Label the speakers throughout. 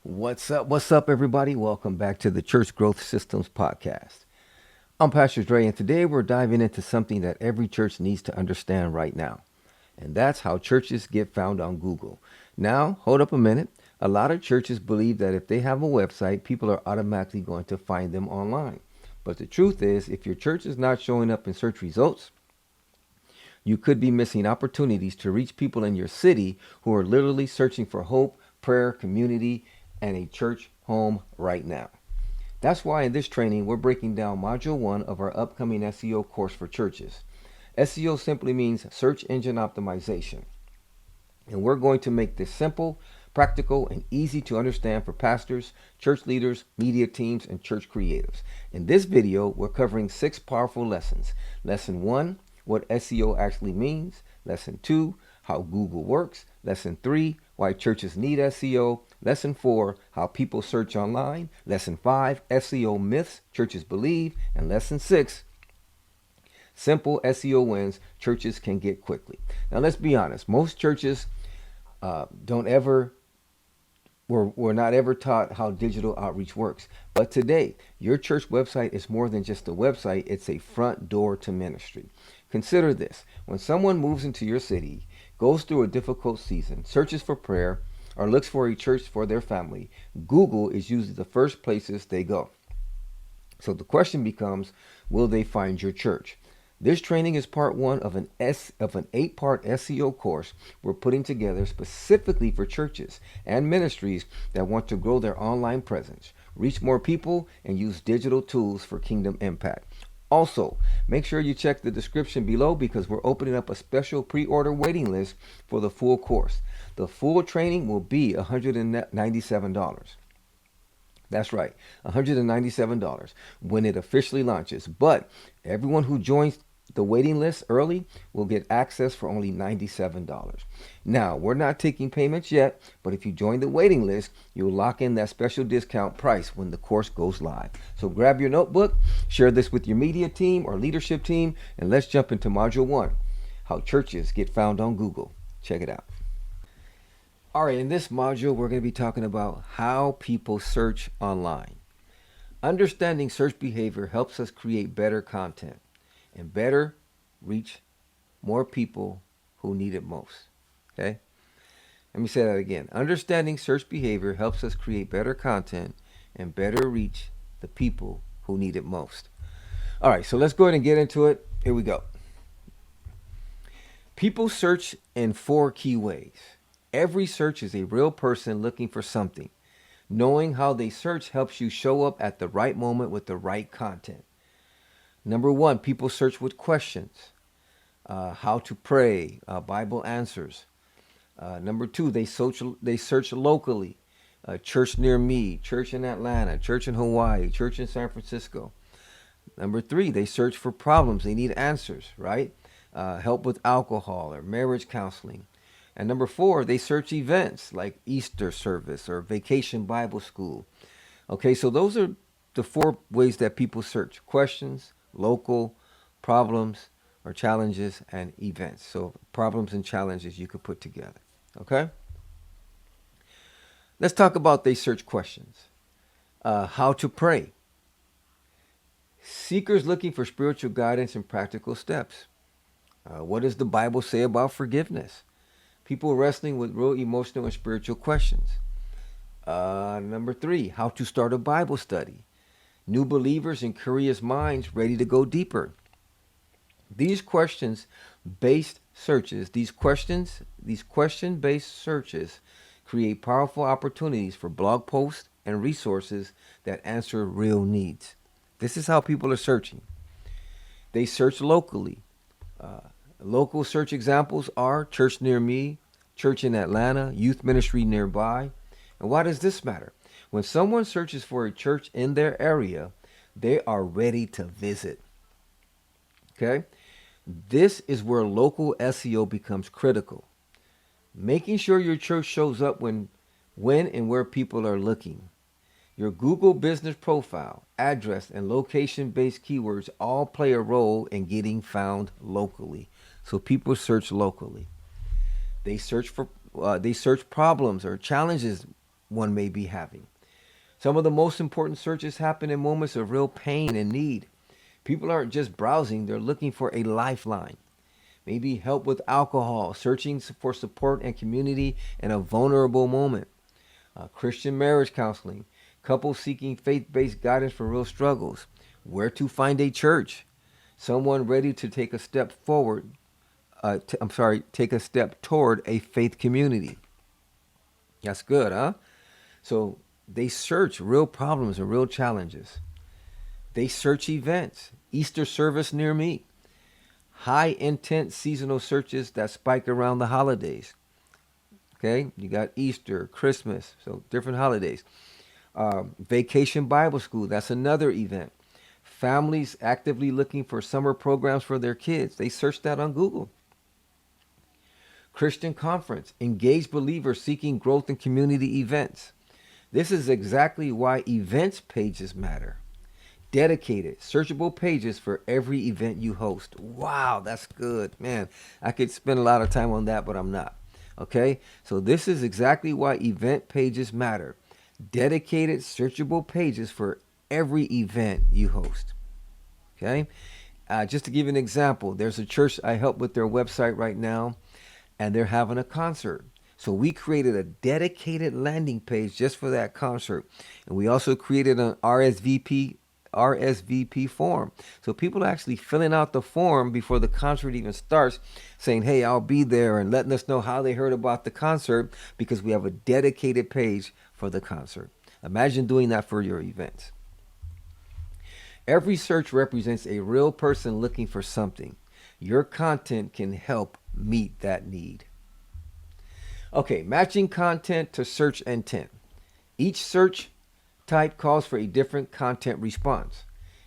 Speaker 1: What's up, everybody? Welcome back to the Church Growth Systems Podcast. I'm Pastor Dre, and today we're diving into something that every church needs to understand right now, and that's how churches get found on Google. Now, hold up a minute. A lot of churches believe that if they have a website, people are automatically going to find them online. But the truth is, if your church is not showing up in search results, you could be missing opportunities to reach people in your city who are literally searching for hope, prayer, community, and a church home right now. That's why in this training, we're breaking down Module 1 of our upcoming SEO course for churches. SEO simply means search engine optimization. And we're going to make this simple, practical, and easy to understand for pastors, church leaders, media teams, and church creatives. In this video, we're covering 6 powerful lessons. Lesson 1, what SEO actually means. Lesson 2, how Google works. Lesson 3, why churches need SEO. Lesson 4, how people search online. Lesson 5, SEO myths churches believe. And Lesson 6, simple SEO wins churches can get quickly. Now, let's be honest. Most churches we're not ever taught how digital outreach works. But today, your church website is more than just a website. It's a front door to ministry. Consider this. When someone moves into your city, goes through a difficult season, searches for prayer, or looks for a church for their family, Google is usually the first places they go. So the question becomes, will they find your church? This training is part 1 of an 8-part SEO course we're putting together specifically for churches and ministries that want to grow their online presence, reach more people, and use digital tools for kingdom impact. Also, make sure you check the description below because we're opening up a special pre-order waiting list for the full course. The full training will be $197. That's right, $197 when it officially launches. But everyone who joins the waiting list early will get access for only $97. Now, we're not taking payments yet, but if you join the waiting list, you'll lock in that special discount price when the course goes live. So grab your notebook, share this with your media team or leadership team, and let's jump into Module 1, how churches get found on Google. Check it out. All right, in this module, we're going to be talking about how people search online. Understanding search behavior helps us create better content and better reach more people who need it most. Okay? Let me say that again. Understanding search behavior helps us create better content and better reach the people who need it most. All right, so let's go ahead and get into it. Here we go. People search in 4 key ways. Every search is a real person looking for something. Knowing how they search helps you show up at the right moment with the right content. Number 1, people search with questions. How to pray, Bible answers. Number 2, they search locally. Church near me, church in Atlanta, church in Hawaii, church in San Francisco. Number 3, they search for problems. They need answers, right? Help with alcohol or marriage counseling. And number 4, they search events like Easter service or vacation Bible school. Okay, so those are the 4 ways that people search: questions, local, problems or challenges, and events. So problems and challenges you could put together. Okay? Let's talk about they search questions. How to pray. Seekers looking for spiritual guidance and practical steps. What does the Bible say about forgiveness? People wrestling with real emotional and spiritual questions. Number 3, how to start a Bible study. New believers and curious minds ready to go deeper. These question-based searches create powerful opportunities for blog posts and resources that answer real needs. This is how people are searching. They search locally. Local search examples are church near me, church in Atlanta, youth ministry nearby. And why does this matter? When someone searches for a church in their area, they are ready to visit. Okay? This is where local SEO becomes critical. Making sure your church shows up when and where people are looking. Your Google business profile, address, and location-based keywords all play a role in getting found locally. So people search locally. They search problems or challenges one may be having. Some of the most important searches happen in moments of real pain and need. People aren't just browsing, they're looking for a lifeline. Maybe help with alcohol, searching for support and community in a vulnerable moment. Christian marriage counseling, couples seeking faith based guidance for real struggles. Where to find a church? Someone ready to take a step forward, take a step toward a faith community. That's good, huh? So they search real problems and real challenges. They search events, Easter service near me, high intent seasonal searches that spike around the holidays. Okay, you got Easter, Christmas, so different holidays. Vacation Bible School, that's another event. Families actively looking for summer programs for their kids, they search that on Google. Christian Conference, engaged believers seeking growth in community events. This is exactly why events pages matter. Dedicated, searchable pages for every event you host. Wow, that's good. Man, I could spend a lot of time on that, but I'm not. Okay, so this is exactly why event pages matter. Dedicated, searchable pages for every event you host. Okay, just to give you an example, there's a church I help with their website right now, and they're having a concert. So we created a dedicated landing page just for that concert, and we also created an RSVP form. So people are actually filling out the form before the concert even starts, saying, hey, I'll be there, and letting us know how they heard about the concert, because we have a dedicated page for the concert. Imagine doing that for your events. Every search represents a real person looking for something. Your content can help meet that need. Okay, matching content to search intent. Each search type calls for a different content response.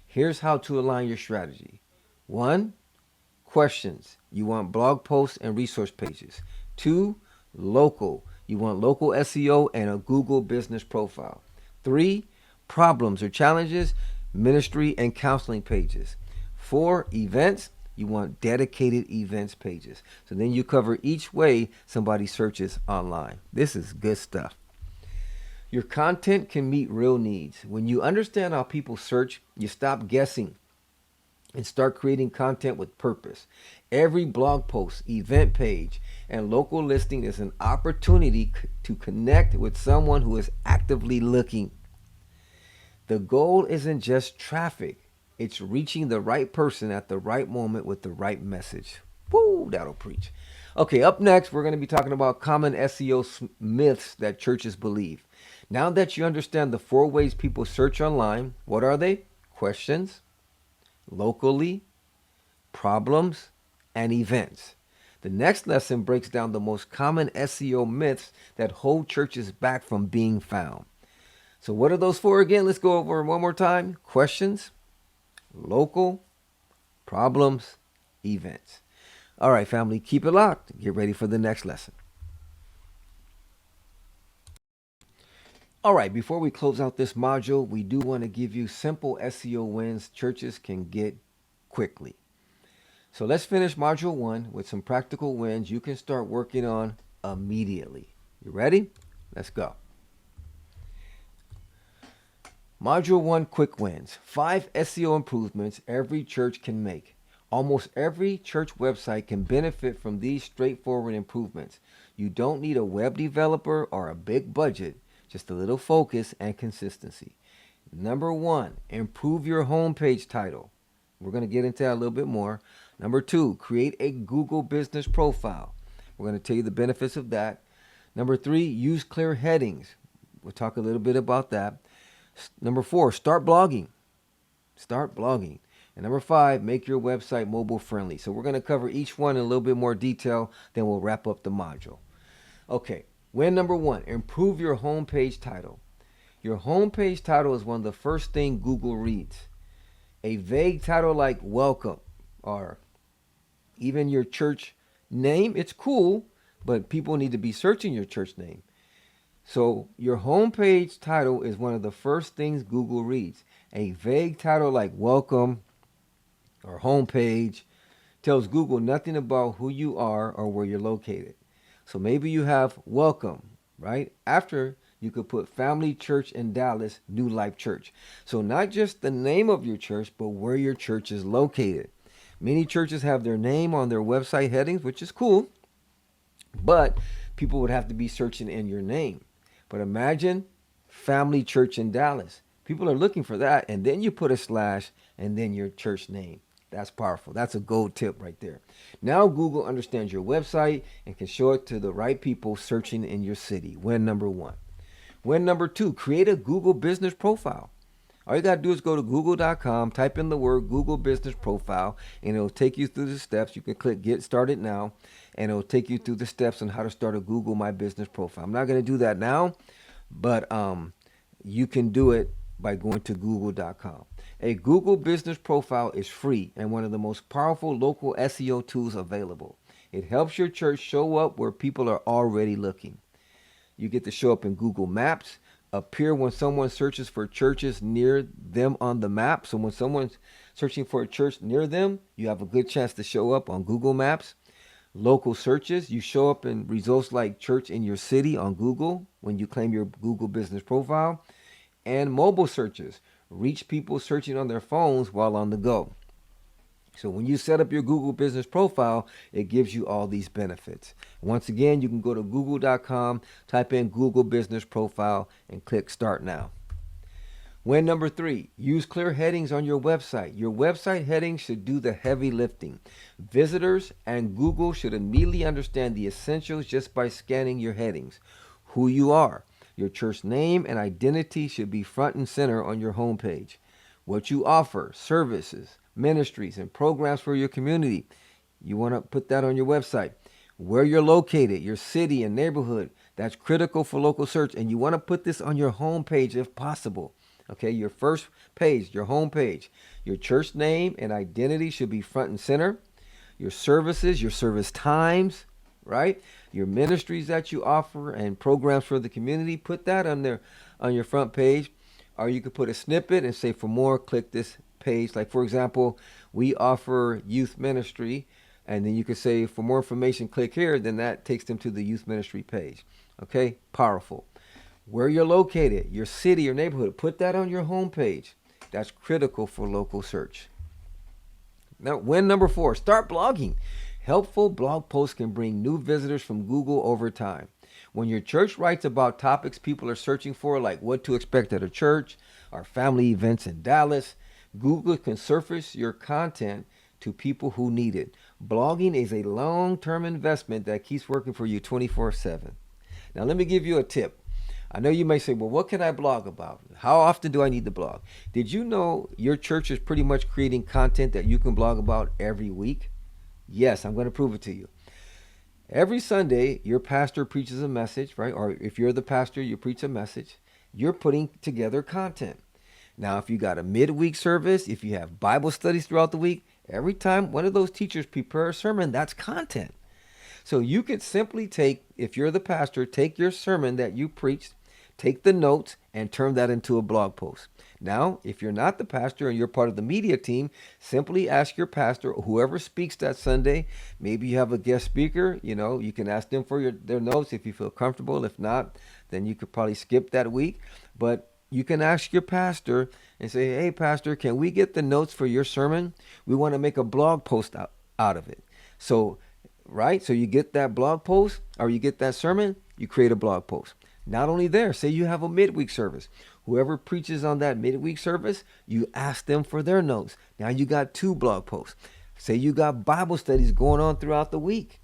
Speaker 1: Here's how to align your strategy. 1. Questions. You want blog posts and resource pages. 2. Local. You want local SEO and a Google business profile. 3. Problems or challenges, ministry and counseling pages. 4. Events. You want dedicated events pages. So then you cover each way somebody searches online. This is good stuff. Your content can meet real needs. When you understand how people search, you stop guessing and start creating content with purpose. Every blog post, event page, and local listing is an opportunity to connect with someone who is actively looking. The goal isn't just traffic. It's reaching the right person at the right moment with the right message. Woo, that'll preach. Okay, up next, we're going to be talking about common SEO myths that churches believe. Now that you understand the 4 ways people search online, what are they? Questions, locally, problems, and events. The next lesson breaks down the most common SEO myths that hold churches back from being found. So what are those 4 again? Let's go over one more time. Questions, local, problems, events. All right, family, keep it locked. Get ready for the next lesson. All right, before we close out this module, we do want to give you simple SEO wins churches can get quickly. So let's finish module 1 with some practical wins you can start working on immediately. You ready? Let's go. Module 1, quick wins. 5 SEO improvements every church can make. Almost every church website can benefit from these straightforward improvements. You don't need a web developer or a big budget, just a little focus and consistency. Number 1, improve your homepage title. We're going to get into that a little bit more. Number 2, create a Google business profile. We're going to tell you the benefits of that. Number 3, use clear headings. We'll talk a little bit about that. Number 4, start blogging. Start blogging. And number 5, make your website mobile friendly. So we're going to cover each one in a little bit more detail, then we'll wrap up the module. Okay, win number 1, improve your homepage title. Your homepage title is one of the first things Google reads. A vague title like welcome or even your church name, it's cool, but people need to be searching your church name. So your homepage title is one of the first things Google reads. A vague title like welcome or homepage tells Google nothing about who you are or where you're located. So maybe you have welcome, right? After you could put Family Church in Dallas, New Life Church. So not just the name of your church, but where your church is located. Many churches have their name on their website headings, which is cool, but people would have to be searching in your name. But imagine Family Church in Dallas. People are looking for that, and then you put a slash and then your church name. That's powerful. That's a gold tip right there. Now Google understands your website and can show it to the right people searching in your city. Win number one. Win number two, create a Google business profile. All you got to do is go to google.com, type in the word Google Business Profile, and it'll take you through the steps. You can click Get Started Now, and it'll take you through the steps on how to start a Google My Business profile. I'm not going to do that now, but you can do it by going to google.com. A Google Business Profile is free and one of the most powerful local SEO tools available. It helps your church show up where people are already looking. You get to show up in Google Maps, appear when someone searches for churches near them on the map. So when someone's searching for a church near them, you have a good chance to show up on Google Maps. Local searches, you show up in results like church in your city on Google when you claim your Google Business Profile. And mobile searches, reach people searching on their phones while on the go. So when you set up your Google Business Profile, it gives you all these benefits. Once again, you can go to google.com, type in Google Business Profile, and click Start Now. Win number three, use clear headings on your website. Your website headings should do the heavy lifting. Visitors and Google should immediately understand the essentials just by scanning your headings. Who you are. Your church name and identity should be front and center on your homepage. What you offer, services, ministries, and programs for your community. You want to put that on your website. Where you're located, your city and neighborhood. That's critical for local search. And you want to put this on your homepage if possible. Okay, your first page, your homepage. Your church name and identity should be front and center. Your services, your service times, right? Your ministries that you offer and programs for the community, put that on there on your front page. Or you could put a snippet and say, for more, click this page. Like, for example, we offer youth ministry, and then you could say, for more information, click here. Then that takes them to the youth ministry page. Okay, powerful. Where you're located, your city or neighborhood, put that on your homepage. That's critical for local search. Now, win number four, start blogging. Helpful blog posts can bring new visitors from Google over time. When your church writes about topics people are searching for, like what to expect at a church or family events in Dallas, Google can surface your content to people who need it. Blogging is a long-term investment that keeps working for you 24/7. Now, let me give you a tip. I know you may say, well, what can I blog about? How often do I need to blog? Did you know your church is pretty much creating content that you can blog about every week? Yes, I'm going to prove it to you. Every Sunday, your pastor preaches a message, right? Or if you're the pastor, you preach a message. You're putting together content. Now, if you got a midweek service, if you have Bible studies throughout the week, every time one of those teachers prepare a sermon, that's content. So you could simply take, if you're the pastor, take your sermon that you preached, take the notes, and turn that into a blog post. Now, if you're not the pastor and you're part of the media team, simply ask your pastor, or whoever speaks that Sunday. Maybe you have a guest speaker, you can ask them for their notes if you feel comfortable. If not, then you could probably skip that week. But you can ask your pastor and say, hey, pastor, can we get the notes for your sermon? We want to make a blog post out of it. So, right? So you get that blog post or you get that sermon, you create a blog post. Not only there, say you have a midweek service. Whoever preaches on that midweek service, you ask them for their notes. Now you got 2 blog posts. Say you got Bible studies going on throughout the week.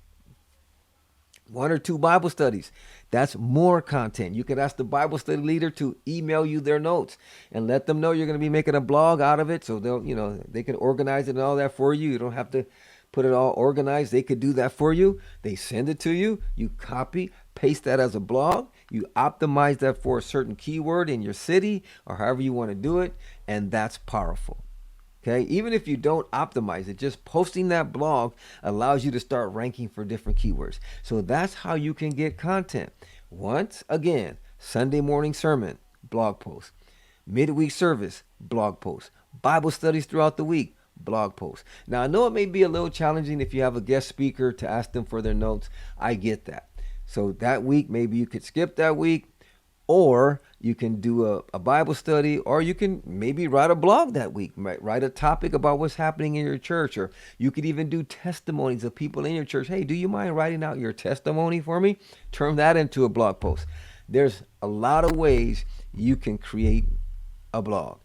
Speaker 1: 1 or 2 Bible studies. That's more content. You could ask the Bible study leader to email you their notes and let them know you're going to be making a blog out of it. So they can organize it and all that for you. You don't have to put it all organized. They could do that for you. They send it to you. You copy, paste that as a blog. You optimize that for a certain keyword in your city or however you want to do it. And that's powerful. Okay, even if you don't optimize it, just posting that blog allows you to start ranking for different keywords. So that's how you can get content. Once again, Sunday morning sermon, blog post. Midweek service, blog post. Bible studies throughout the week, blog post. Now, I know it may be a little challenging if you have a guest speaker to ask them for their notes. I get that. So that week, maybe you could skip that week. Or you can do a Bible study, or you can maybe write a blog that week, write a topic about what's happening in your church, or you could even do testimonies of people in your church. Hey, do you mind writing out your testimony for me? Turn that into a blog post. There's a lot of ways you can create a blog.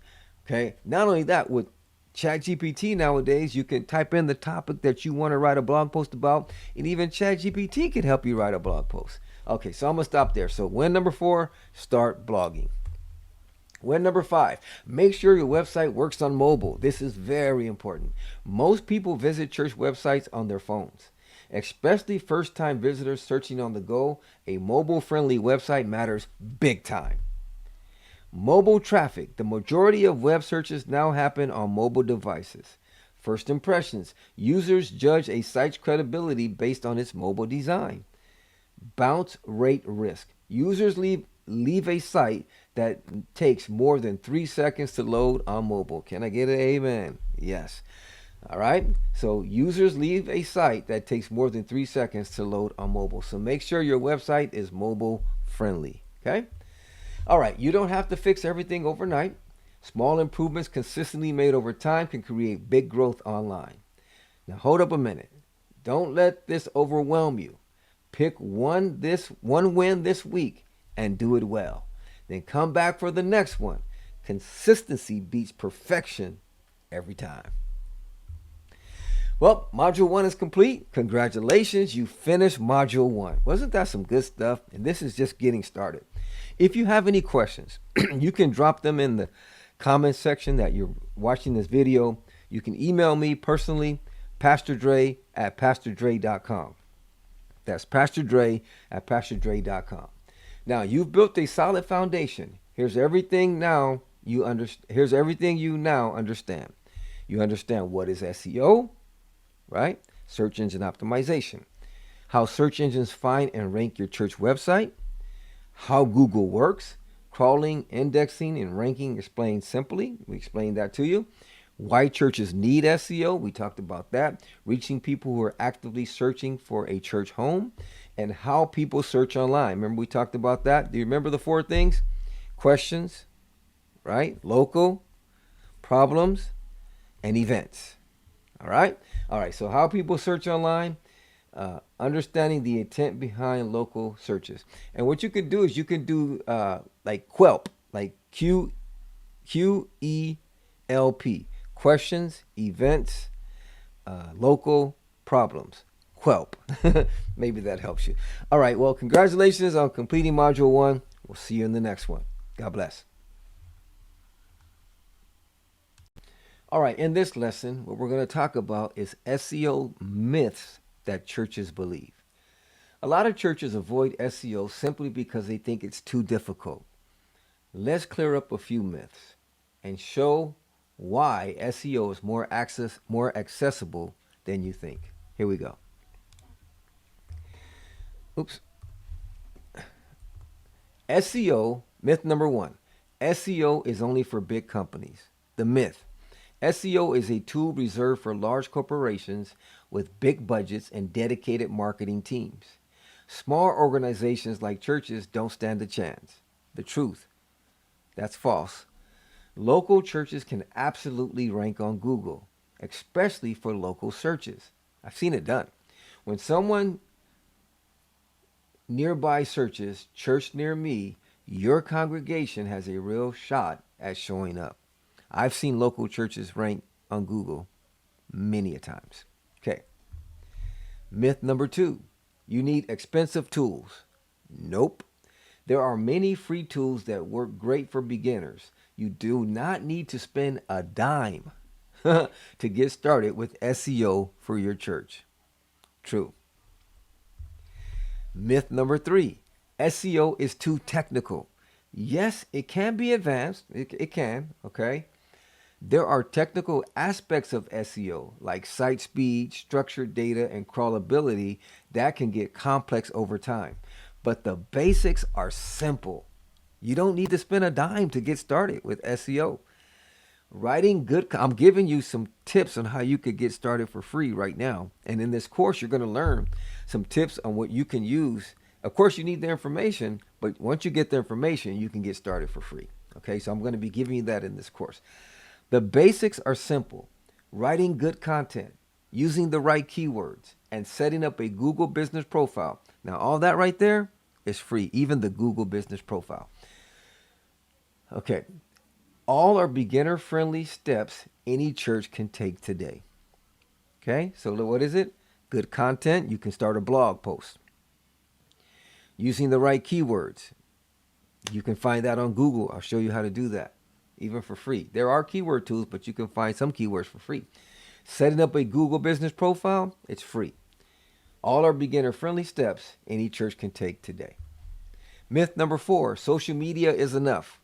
Speaker 1: Okay. Not only that, with ChatGPT nowadays, you can type in the topic that you want to write a blog post about, and even ChatGPT can help you write a blog post. Okay, so I'm gonna stop there. So win number 4, start blogging. Win number 5, make sure your website works on mobile. This is very important. Most people visit church websites on their phones, especially first-time visitors searching on the go. A mobile-friendly website matters big time. Mobile traffic. The majority of web searches now happen on mobile devices. First impressions. Users judge a site's credibility based on its mobile design. Bounce rate risk. Users leave a site that takes more than 3 seconds to load on mobile. Can I get an amen? Yes. All right. So users leave a site that takes more than 3 seconds to load on mobile. So make sure your website is mobile friendly. Okay. All right, you don't have to fix everything overnight. Small improvements consistently made over time can create big growth online. Now hold up a minute. Don't let this overwhelm you. Pick one win this week and do it well. Then come back for the next one. Consistency beats perfection every time. Well, Module 1 is complete. Congratulations, you finished Module 1. Wasn't that some good stuff? And this is just getting started. If you have any questions, you can drop them in the comment section that you're watching this video. You can email me personally, Pastor Dre at PastorDre.com. That's Pastor Dre at PastorDre.com. Now, you've built a solid foundation. Here's everything you now understand. You understand what is SEO, right? Search engine optimization. How search engines find and rank your church website. How Google works. Crawling, indexing, and ranking explained simply. We explained that to you. Why churches need SEO. We talked about that. Reaching people who are actively searching for a church home. And how people search online. Remember we talked about that? Do you remember the 4 things? Questions, right? Local, problems, and events. All right? All right, so how people search online, understanding the intent behind local searches. And what you can do is you can do like QELP, like QELP, questions, events, local, problems. QELP. Maybe that helps you. All right, well, congratulations on completing Module 1. We'll see you in the next one. God bless. All right, in this lesson, what we're going to talk about is SEO myths that churches believe. A lot of churches avoid SEO simply because they think it's too difficult. Let's clear up a few myths and show why SEO is more accessible than you think. Here we go. Oops. SEO, myth number 1. SEO is only for big companies. The myth. SEO is a tool reserved for large corporations with big budgets and dedicated marketing teams. Small organizations like churches don't stand a chance. The truth. That's false. Local churches can absolutely rank on Google, especially for local searches. I've seen it done. When someone nearby searches church near me, your congregation has a real shot at showing up. I've seen local churches rank on Google many a times. Okay. Myth number 2. You need expensive tools. Nope. There are many free tools that work great for beginners. You do not need to spend a dime to get started with SEO for your church. True. Myth number 3. SEO is too technical. Yes, it can be advanced. It can, okay? There are technical aspects of SEO, like site speed, structured data, and crawlability that can get complex over time. But the basics are simple. You don't need to spend a dime to get started with SEO. I'm giving you some tips on how you could get started for free right now. And in this course, you're going to learn some tips on what you can use Of course, you need the information, but once you get the information, you can get started for free. Okay, so I'm going to be giving you that in this course. The basics are simple: writing good content, using the right keywords, and setting up a Google business profile. Now, all that right there is free, even the Google business profile. Okay, all are beginner friendly steps any church can take today. Okay, so what is it? Good content. You can start a blog post. Using the right keywords. You can find that on Google. I'll show you how to do that, even for free. There are keyword tools, but you can find some keywords for free. Setting up a Google business profile, it's free. All are beginner-friendly steps any church can take today. Myth number 4, social media is enough.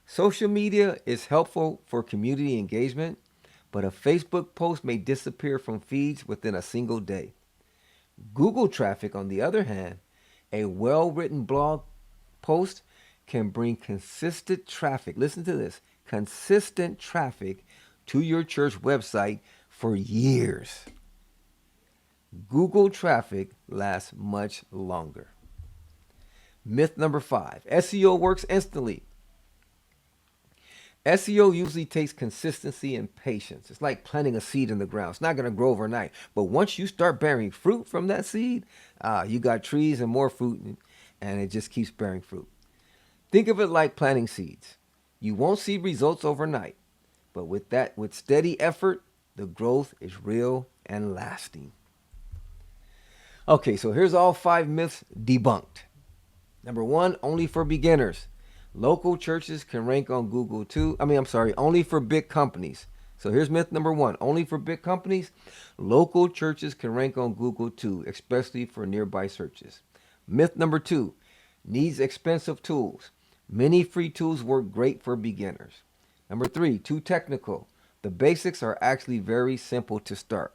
Speaker 1: Social media is helpful for community engagement, but a Facebook post may disappear from feeds within a single day. Google traffic, on the other hand, a well-written blog post can bring consistent traffic. Listen to this: consistent traffic to your church website for years. Google traffic lasts much longer. Myth number 5, SEO works instantly. SEO usually takes consistency and patience. It's like planting a seed in the ground. It's not going to grow overnight. But once you start bearing fruit from that seed, you got trees and more fruit, and it just keeps bearing fruit. Think of it like planting seeds. You won't see results overnight, but with steady effort, the growth is real and lasting. Okay, so here's all 5 myths debunked. Number 1, only for beginners. Local churches can rank on Google too. Only for big companies. So here's myth number 1. Only for big companies. Local churches can rank on Google too, especially for nearby searches. Myth number 2. Needs expensive tools. Many free tools work great for beginners. Number 3. Too technical. The basics are actually very simple to start.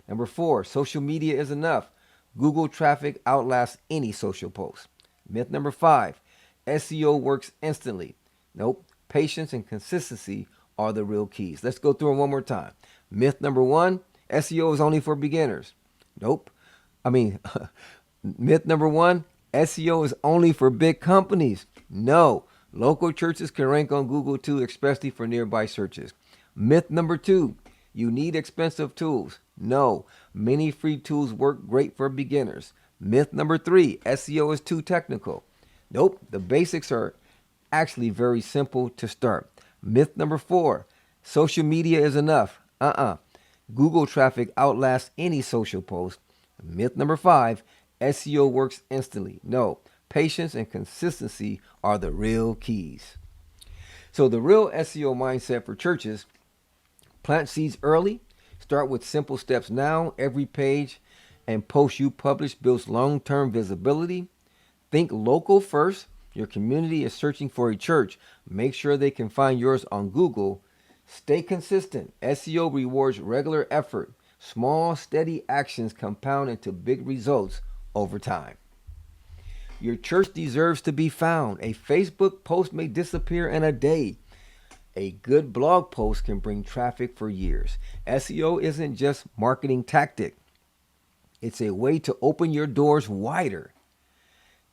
Speaker 1: Number 4. Social media is enough. Google traffic outlasts any social post. Myth number 5. SEO works instantly. Nope. Patience and consistency are the real keys. Let's go through them one more time. Myth number 1, SEO is only for beginners. Nope. Myth number 1, SEO is only for big companies. No. Local churches can rank on Google too, especially for nearby searches. Myth number 2, you need expensive tools. No. Many free tools work great for beginners. Myth number 3, SEO is too technical. Nope, the basics are actually very simple to start. Myth number 4, social media is enough. Google traffic outlasts any social post. Myth number 5, SEO works instantly. No, patience and consistency are the real keys. So the real SEO mindset for churches: plant seeds early, start with simple steps now. Every page and post you publish builds long-term visibility. Think local first. Your community is searching for a church. Make sure they can find yours on Google. Stay consistent. SEO rewards regular effort. Small, steady actions compound into big results over time. Your church deserves to be found. A Facebook post may disappear in a day. A good blog post can bring traffic for years. SEO isn't just marketing tactic. It's a way to open your doors wider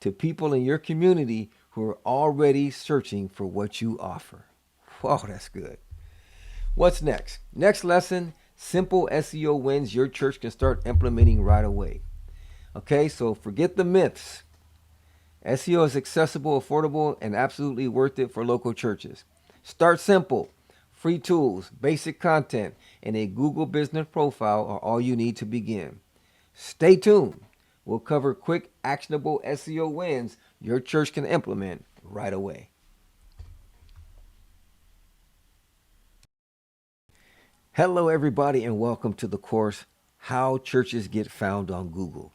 Speaker 1: to people in your community who are already searching for what you offer. Wow, that's good. What's next? Next lesson: simple SEO wins your church can start implementing right away. Okay, so forget the myths. SEO is accessible, affordable, and absolutely worth it for local churches. Start simple. Free tools, basic content, and a Google business profile are all you need to begin. Stay tuned. We'll cover quick, actionable SEO wins your church can implement right away. Hello, everybody, and welcome to the course, How Churches Get Found on Google.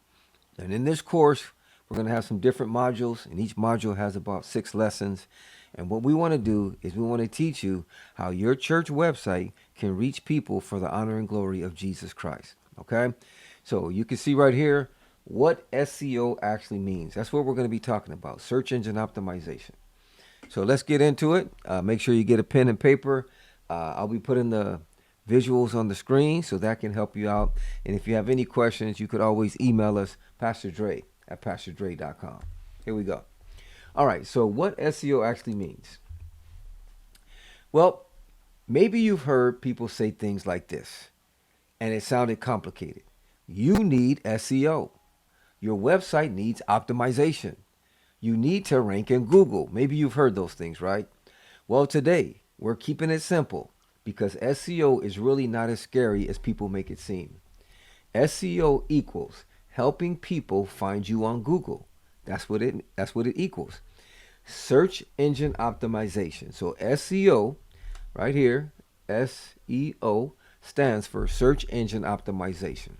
Speaker 1: And in this course, we're going to have some different modules, and each module has about 6 lessons. And what we want to do is we want to teach you how your church website can reach people for the honor and glory of Jesus Christ. Okay? So you can see right here what SEO actually means. That's what we're going to be talking about, search engine optimization. So let's get into it. Make sure you get a pen and paper. I'll be putting the visuals on the screen so that can help you out. And if you have any questions, you could always email us, Pastor Dre at pastordre.com. Here we go. All right, so what SEO actually means? Well, maybe you've heard people say things like this, and it sounded complicated. You need SEO. Your website needs optimization. You need to rank in Google. Maybe you've heard those things, right? Well, today we're keeping it simple because SEO is really not as scary as people make it seem. SEO equals helping people find you on Google. That's what it equals. Search engine optimization. So SEO right here, SEO stands for search engine optimization.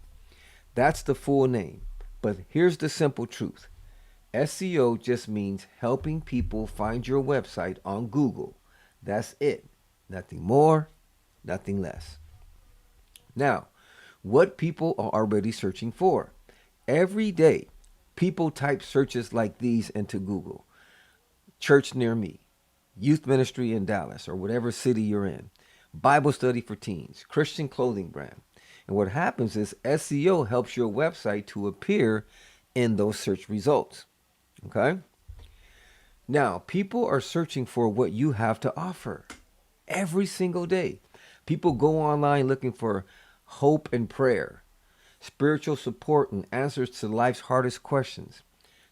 Speaker 1: That's the full name. But here's the simple truth. SEO just means helping people find your website on Google. That's it. Nothing more, nothing less. Now, what people are already searching for? Every day, people type searches like these into Google. Church near me, youth ministry in Dallas, or whatever city you're in, Bible study for teens, Christian clothing brand. And what happens is SEO helps your website to appear in those search results. Okay? Now, people are searching for what you have to offer every single day. People go online looking for hope and prayer, spiritual support and answers to life's hardest questions,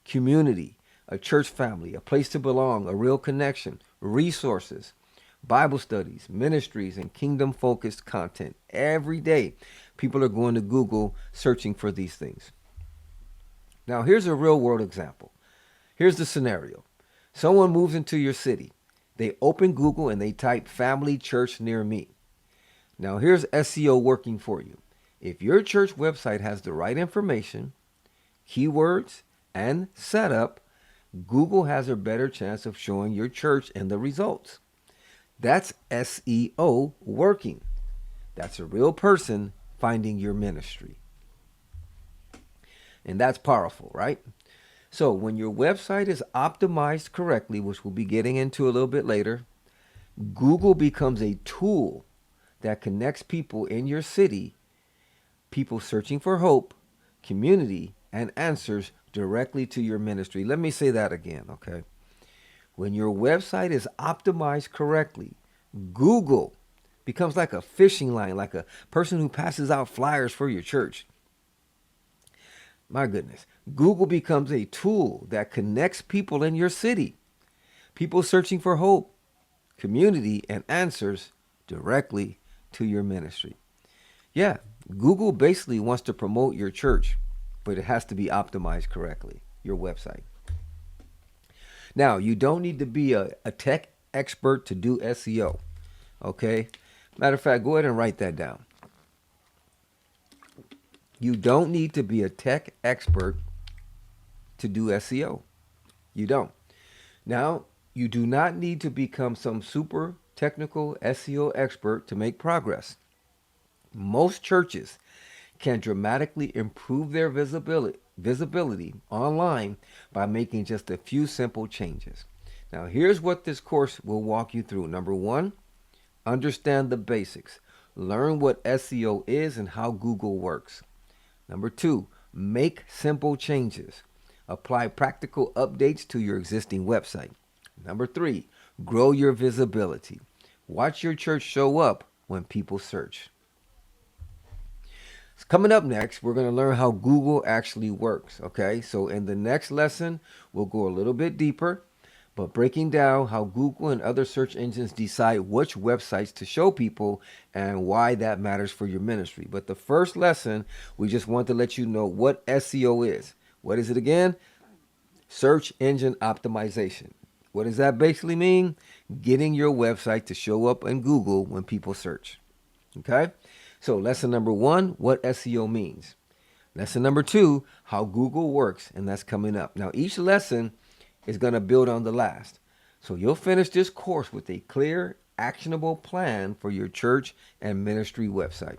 Speaker 1: community, a church family, a place to belong, a real connection, resources, Bible studies, ministries, and kingdom-focused content. Every day, people are going to Google searching for these things. Now, here's a real-world example. Here's the scenario. Someone moves into your city. They open Google and they type family church near me. Now, here's SEO working for you. If your church website has the right information, keywords, and setup, Google has a better chance of showing your church in the results. That's SEO working. That's a real person finding your ministry. And that's powerful, right? So when your website is optimized correctly, which we'll be getting into a little bit later, Google becomes a tool that connects people in your city, people searching for hope, community, and answers directly to your ministry. Let me say that again, okay? When your website is optimized correctly, Google becomes like a fishing line, like a person who passes out flyers for your church. My goodness. Google becomes a tool that connects people in your city, people searching for hope, community, and answers directly to your ministry. Yeah, Google basically wants to promote your church, but it has to be optimized correctly, your website. Now, you don't need to be a tech expert to do SEO, okay? Matter of fact, go ahead and write that down. You don't need to be a tech expert to do SEO. You don't. Now, you do not need to become some super technical SEO expert to make progress. Most churches can dramatically improve their visibility online by making just a few simple changes. Now, here's what this course will walk you through. Number one, understand the basics. Learn what SEO is and how Google works. Number two, make simple changes. Apply practical updates to your existing website. Number three, grow your visibility. Watch your church show up when people search. Coming up next, we're going to learn how Google actually works, okay? So in the next lesson, we'll go a little bit deeper, but breaking down how Google and other search engines decide which websites to show people and why that matters for your ministry. But the first lesson, we just want to let you know what SEO is. What is it again? Search engine optimization. What does that basically mean? Getting your website to show up in Google when people search. Okay? So lesson number one, what SEO means. Lesson number two, how Google works, and that's coming up. Now, each lesson is going to build on the last. So you'll finish this course with a clear, actionable plan for your church and ministry website.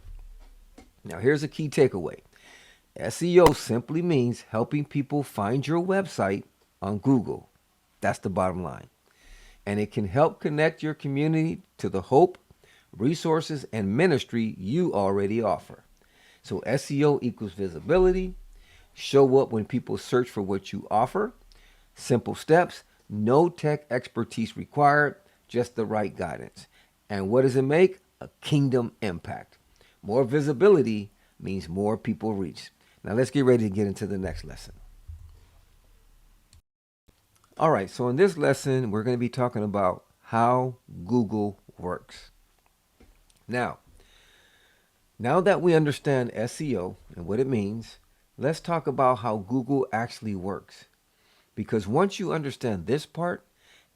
Speaker 1: Now, here's a key takeaway. SEO simply means helping people find your website on Google. That's the bottom line. And it can help connect your community to the hope, resources, and ministry you already offer. So SEO equals visibility. show up when people search for what you offer. Simple steps, no tech expertise required, just the right guidance. And what does it make? A kingdom impact. More visibility means more people reach. Now let's get ready to get into the next lesson. All right, so in this lesson, we're going to be talking about how Google works. Now that we understand SEO and what it means, let's talk about how Google actually works. Because once you understand this part,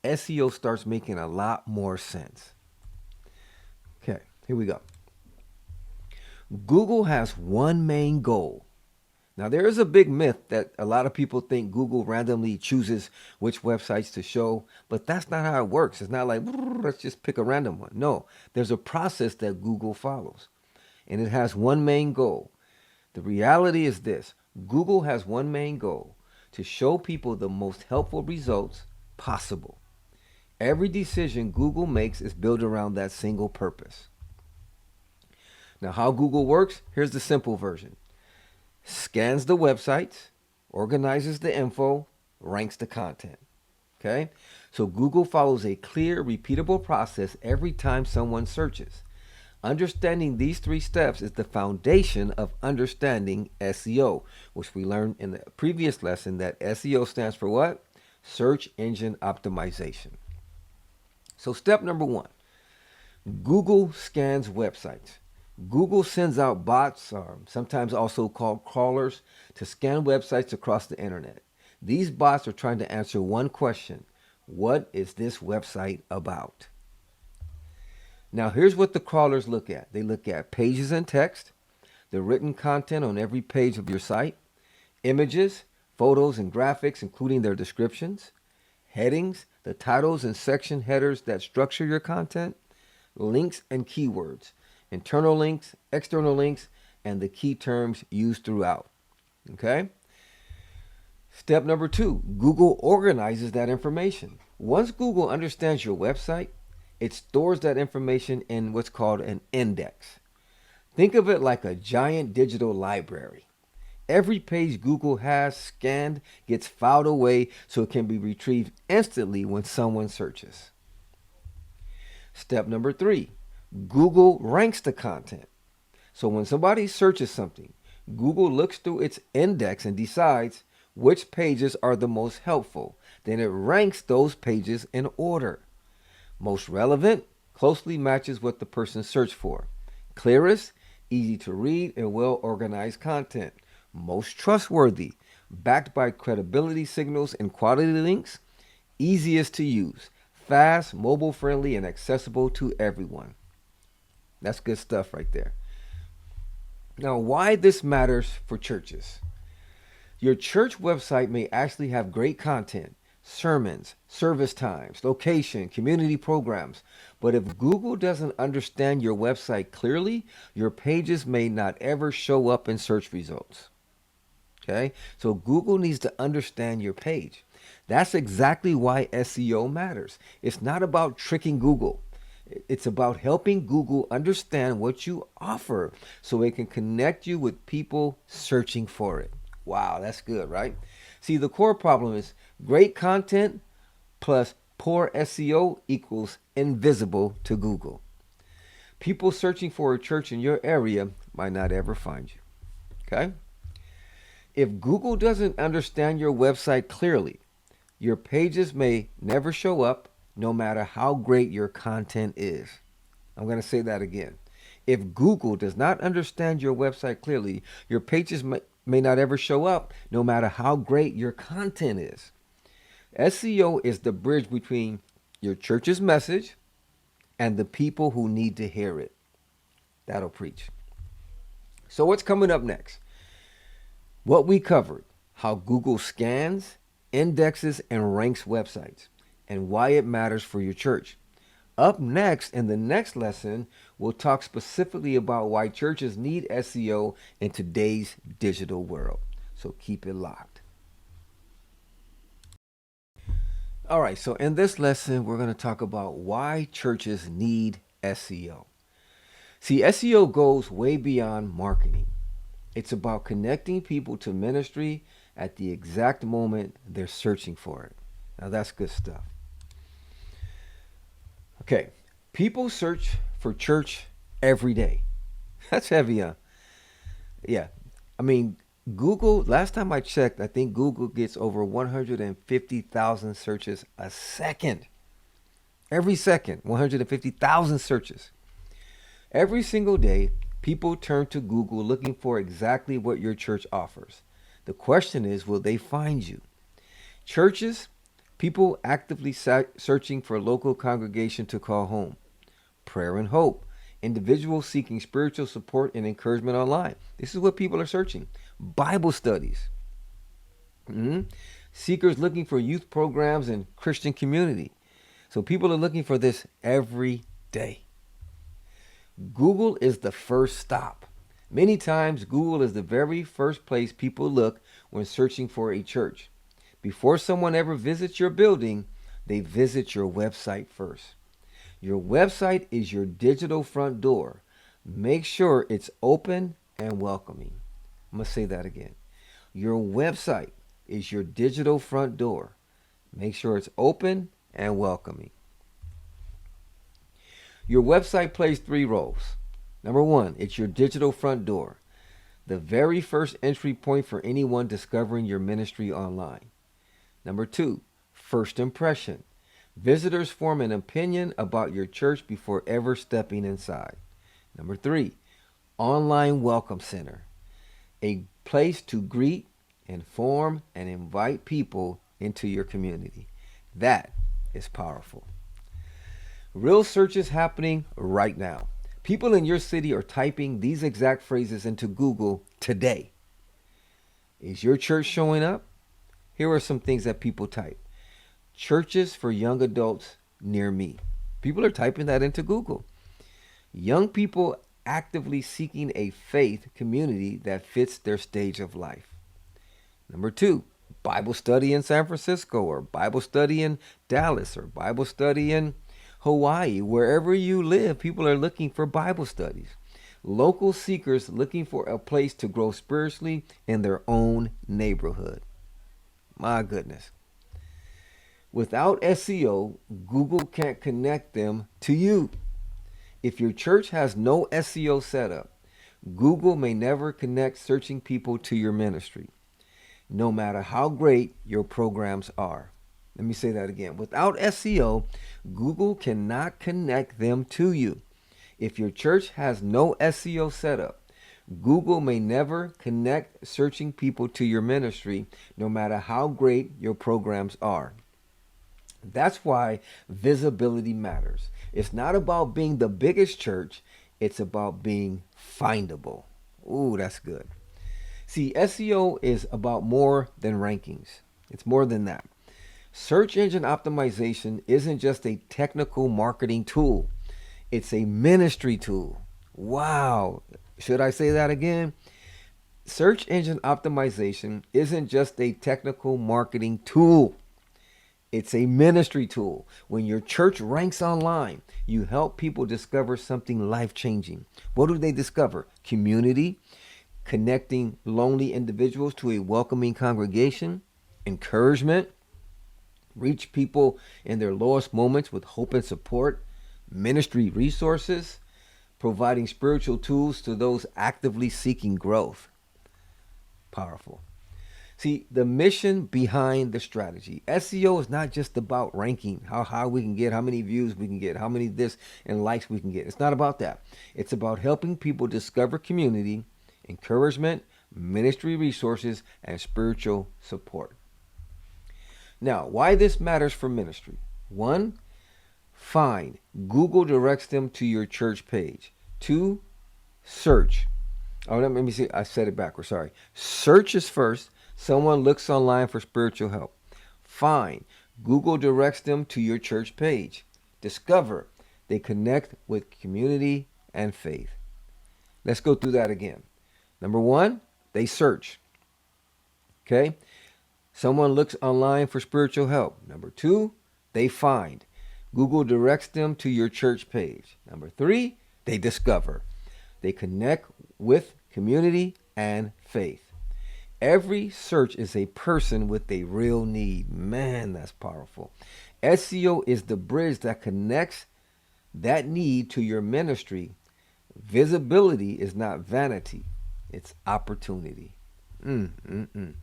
Speaker 1: SEO starts making a lot more sense. Okay, here we go. Google has one main goal. Now, there is a big myth that a lot of people think Google randomly chooses which websites to show, but that's not how it works. It's not like, let's just pick a random one. No, there's a process that Google follows, and it has one main goal. The reality is this: Google has one main goal, to show people the most helpful results possible. Every decision Google makes is built around that single purpose. Now, how Google works, here's the simple version. Scans the websites, organizes the info, ranks the content. Okay? So Google follows a clear, repeatable process every time someone searches. Understanding these 3 steps is the foundation of understanding SEO, which we learned in the previous lesson that SEO stands for what? Search Engine Optimization. So step number 1, Google scans websites. Google sends out bots, or sometimes also called crawlers, to scan websites across the internet. These bots are trying to answer one question: what is this website about? Now, here's what the crawlers look at. They look at pages and text, the written content on every page of your site, images, photos, and graphics, including their descriptions, headings, the titles and section headers that structure your content, links and keywords, internal links, external links, and the key terms used throughout. Okay? Step number 2, Google organizes that information. Once Google understands your website, it stores that information in what's called an index. Think of it like a giant digital library. Every page Google has scanned gets filed away so it can be retrieved instantly when someone searches. Step number 3, Google ranks the content. So when somebody searches something, Google looks through its index and decides which pages are the most helpful. Then it ranks those pages in order. Most relevant, closely matches what the person searched for. Clearest, easy to read, and well-organized content. Most trustworthy, backed by credibility signals and quality links. Easiest to use, fast, mobile-friendly, and accessible to everyone. That's good stuff right there. Now, why this matters for churches. Your church website may actually have great content, sermons, service times, location, community programs. But if Google doesn't understand your website clearly, your pages may not ever show up in search results. Okay? So Google needs to understand your page. That's exactly why SEO matters. It's not about tricking Google. It's about helping Google understand what you offer so it can connect you with people searching for it. Wow, that's good, right? See, the core problem is great content plus poor SEO equals invisible to Google. People searching for a church in your area might not ever find you. Okay? If Google doesn't understand your website clearly, your pages may never show up no matter how great your content is. I'm going to say that again. If Google does not understand your website clearly, your pages may not ever show up no matter how great your content is. SEO is the bridge between your church's message and the people who need to hear it. That'll preach. So what's coming up next? What we covered: how Google scans, indexes, and ranks websites, and why it matters for your church. Up next, in the next lesson, we'll talk specifically about why churches need SEO in today's digital world. So keep it locked. All right, so in this lesson, we're going to talk about why churches need SEO. See, SEO goes way beyond marketing. It's about connecting people to ministry at the exact moment they're searching for it. Now that's good stuff. Okay, people search for church every day. That's heavy, huh? Yeah. I mean, Google, last time I checked, I think Google gets over 150,000 searches a second. Every second, 150,000 searches. Every single day, people turn to Google looking for exactly what your church offers. The question is, will they find you? Churches, people actively searching for a local congregation to call home. Prayer and hope. Individuals seeking spiritual support and encouragement online. This is what people are searching. Bible studies. Mhm. Seekers looking for youth programs and Christian community. So people are looking for this every day. Google is the first stop. Many times, Google is the very first place people look when searching for a church. Before someone ever visits your building, they visit your website first. Your website is your digital front door. Make sure it's open and welcoming. I'm going to say that again. Your website is your digital front door. Make sure it's open and welcoming. Your website plays three roles. Number one, it's your digital front door, the very first entry point for anyone discovering your ministry online. Number two, first impression. Visitors form an opinion about your church before ever stepping inside. Number three, online welcome center, a place to greet, inform, and invite people into your community. That is powerful. Real search is happening right now. People in your city are typing these exact phrases into Google today. Is your church showing up? Here are some things that people type. Churches for young adults near me. People are typing that into Google. Young people actively seeking a faith community that fits their stage of life. Number two, Bible study in San Francisco, or Bible study in Dallas, or Bible study in Hawaii. Wherever you live, people are looking for Bible studies. Local seekers looking for a place to grow spiritually in their own neighborhood. My goodness. Without SEO, Google can't connect them to you. If your church has no SEO setup, Google may never connect searching people to your ministry, no matter how great your programs are. Let me say that again. Without SEO, Google cannot connect them to you. If your church has no SEO setup, Google may never connect searching people to your ministry, no matter how great your programs are. That's why visibility matters. It's not about being the biggest church, it's about being findable. Ooh, that's good. See, SEO is about more than rankings. It's more than that. Search engine optimization isn't just a technical marketing tool, it's a ministry tool. Wow. Should I say that again? Search engine optimization isn't just a technical marketing tool. It's a ministry tool. When your church ranks online, you help people discover something life-changing. What do they discover? Community, connecting lonely individuals to a welcoming congregation, encouragement, reach people in their lowest moments with hope and support, ministry resources, providing spiritual tools to those actively seeking growth. Powerful. See, the mission behind the strategy. SEO is not just about ranking, how high we can get, how many views we can get, how many this and likes we can get. It's not about that. It's about helping people discover community, encouragement, ministry resources, and spiritual support. Now, why this matters for ministry. One, find. Google directs them to your church page. Two, search. Oh, let me see. I said it backwards. Sorry. Search is first. Someone looks online for spiritual help. Find. Google directs them to your church page. Discover. They connect with community and faith. Let's go through that again. Number one, they search. Okay? Someone looks online for spiritual help. Number two, they find. Google directs them to your church page. Number three, they discover. They connect with community and faith. Every search is a person with a real need. Man, that's powerful. SEO is the bridge that connects that need to your ministry. Visibility is not vanity, it's opportunity. Mm, mm, mm.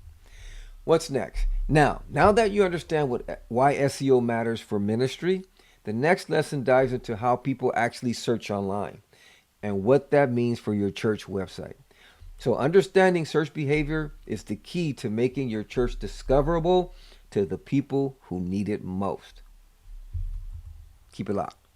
Speaker 1: What's next? Now that you understand why SEO matters for ministry, the next lesson dives into how people actually search online and what that means for your church website. So understanding search behavior is the key to making your church discoverable to the people who need it most. Keep it locked.